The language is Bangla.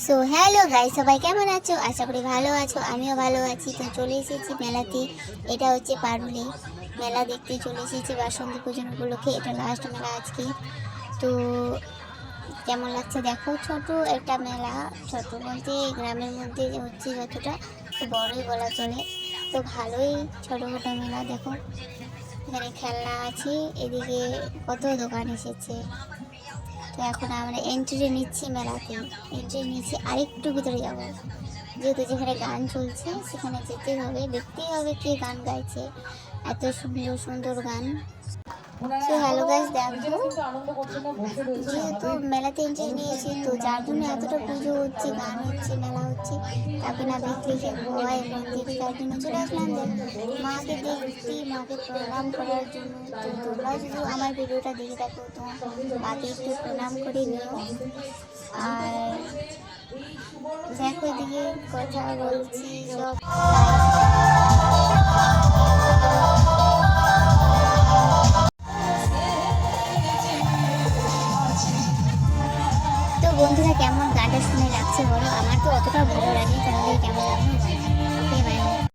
সো হ্যালো গাইস, সবাই কেমন আছো? আশা করি ভালো আছো, আমিও ভালো আছি। তো চলে এসেছি মেলাতে। এটা হচ্ছে পারুলে মেলা দেখতে চলে এসেছি বাসন্তী পুজোর উপলক্ষে। এটা লাস্ট মেলা আজকে। তো কেমন লাগছে দেখো। ছোট একটা মেলা, ছোট বলতে গ্রামের মধ্যে হচ্ছে যতটা, তো বড়ই বলা চলে। তো ভালোই ছোটোখাটো মেলা দেখো। এখানে খেলনা আছে, এদিকে কত দোকান এসেছে। তো এখন আমরা এন্ট্রি নিচ্ছি মেলাতে। এন্ট্রি নিচ্ছি, আরেকটু ভিতরে যাব, যেহেতু যেখানে গান চলছে সেখানে যেতে হবে, দেখতেই হবে কে গান গাইছে। এত সুন্দর সুন্দর গান। তো হ্যালো গাইস, দেখো যেহেতু মেলাতে এন্ট্রি নিয়েছি, তো যার জন্য এতটা পুজো হচ্ছে, গান হচ্ছে, মেলা হচ্ছে, তাকে না দেখলে সে ভয় মন্দিরে, তার জন্য চলে আসলাম মাকে দেখতে, মাকে প্রণাম করার জন্য। তো তোমরাও যদি আমার ভিডিওটা দেখে থাকো, তো মাকে একটু প্রণাম করে নিও। আর দেখো এদিকে কথা বলছি সব। তো বন্ধুরা, কেমন গানটা শুনে লাগছে বলো? আমার তো অতটা ভালো লাগে, তোমাদের কেমন লাগবে? ওকে, বাই।